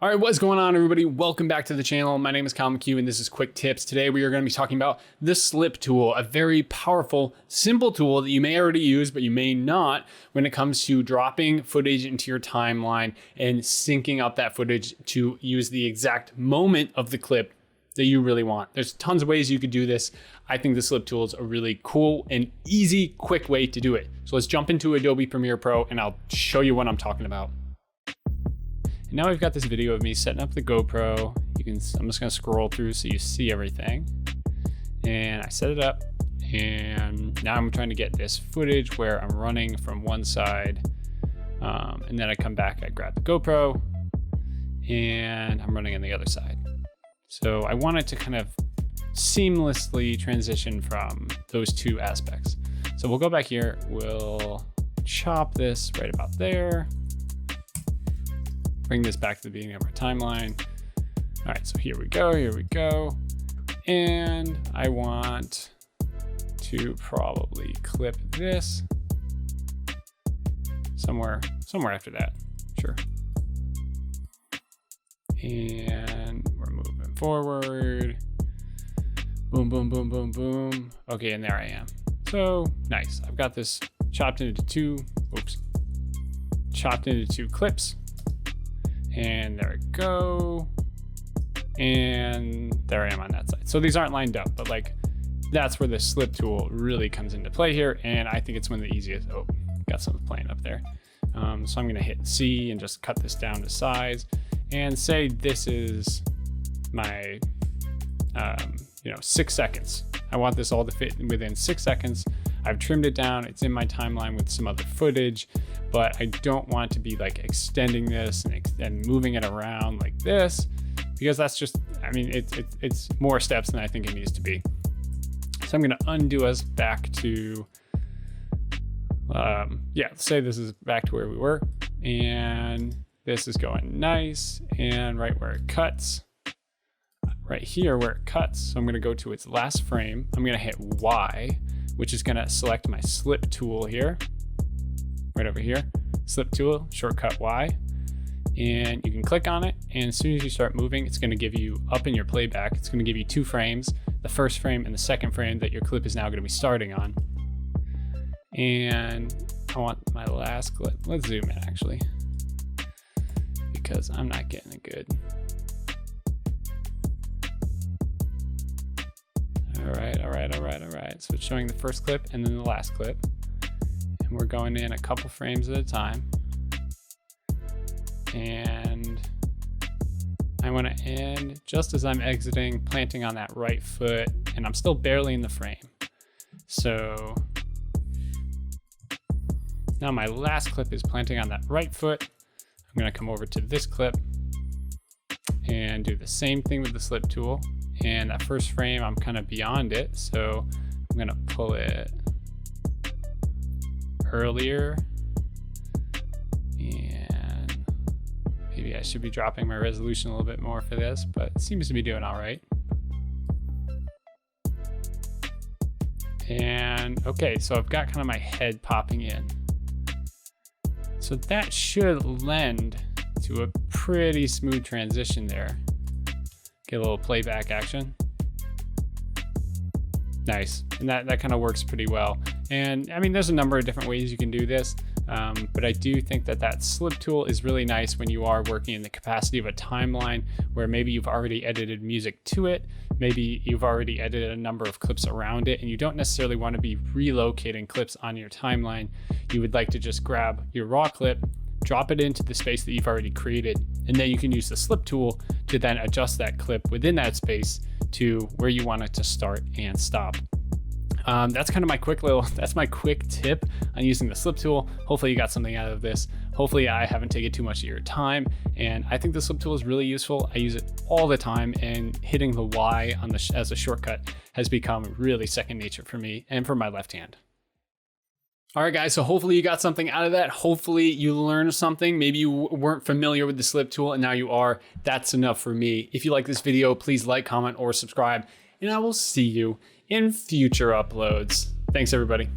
All right, what's going on, everybody? Welcome back to the channel. My name is Kyle McHugh, and this is Quick Tips. Today, we are going to be talking about the slip tool, a very powerful, simple tool that you may already use, but you may not when it comes to dropping footage into your timeline and syncing up that footage to use the exact moment of the clip that you really want. There's tons of ways you could do this. I think the slip tool is a really cool and easy, quick way to do it. So let's jump into Adobe Premiere Pro, and I'll show you what I'm talking about. Now we've got this video of me setting up the GoPro. I'm just gonna scroll through so you see everything. And I set it up, and now I'm trying to get this footage where I'm running from one side. And then I come back, I grab the GoPro, and I'm running on the other side. So I want it to kind of seamlessly transition from those two aspects. So we'll go back here, we'll chop this right about there. Bring this back to the beginning of our timeline. All right, so here we go. And I want to probably clip this somewhere after that, sure. And we're moving forward. Boom, boom, boom, boom, boom. Okay, and there I am. So nice, I've got this chopped into two clips. And there we go. And there I am on that side. So these aren't lined up, but like that's where the slip tool really comes into play here. And I think it's one of the easiest. Oh, got something playing up there. So I'm gonna hit C and just cut this down to size and say this is my, 6 seconds. I want this all to fit within 6 seconds. I've trimmed it down. It's in my timeline with some other footage, but I don't want to be like extending this and moving it around like this, because that's just, it's more steps than I think it needs to be. So I'm gonna undo us back to, let's say this is back to where we were, and this is going nice, and right where it cuts, right here where it cuts, so I'm gonna go to its last frame. I'm gonna hit Y, which is gonna select my slip tool here, right over here, slip tool, shortcut Y, and you can click on it, and as soon as you start moving, it's gonna give you, up in your playback, it's gonna give you 2 frames, the first frame and the second frame that your clip is now gonna be starting on. And I want my last clip, let's zoom in actually, because I'm not getting it good. All right. So it's showing the first clip and then the last clip. And we're going in a couple frames at a time. And I want to end just as I'm exiting, planting on that right foot, and I'm still barely in the frame. So now my last clip is planting on that right foot. I'm going to come over to this clip and do the same thing with the slip tool. And that first frame, I'm kind of beyond it, so I'm gonna pull it earlier. And maybe I should be dropping my resolution a little bit more for this, but it seems to be doing all right. And okay, so I've got kind of my head popping in. So that should lend to a pretty smooth transition there. Get a little playback action. Nice, and that kind of works pretty well. And I mean, there's a number of different ways you can do this, but I do think that slip tool is really nice when you are working in the capacity of a timeline where maybe you've already edited music to it, maybe you've already edited a number of clips around it, and you don't necessarily want to be relocating clips on your timeline. You would like to just grab your raw clip, drop it into the space that you've already created, and then you can use the slip tool to then adjust that clip within that space to where you want it to start and stop. That's kind of that's my quick tip on using the slip tool. Hopefully you got something out of this. Hopefully I haven't taken too much of your time, and I think the slip tool is really useful. I use it all the time, and hitting the Y on as a shortcut has become really second nature for me and for my left hand. All right, guys, so hopefully you got something out of that. Hopefully you learned something. Maybe you weren't familiar with the slip tool and now you are. That's enough for me. If you like this video, please like, comment, or subscribe, and I will see you in future uploads. Thanks, everybody.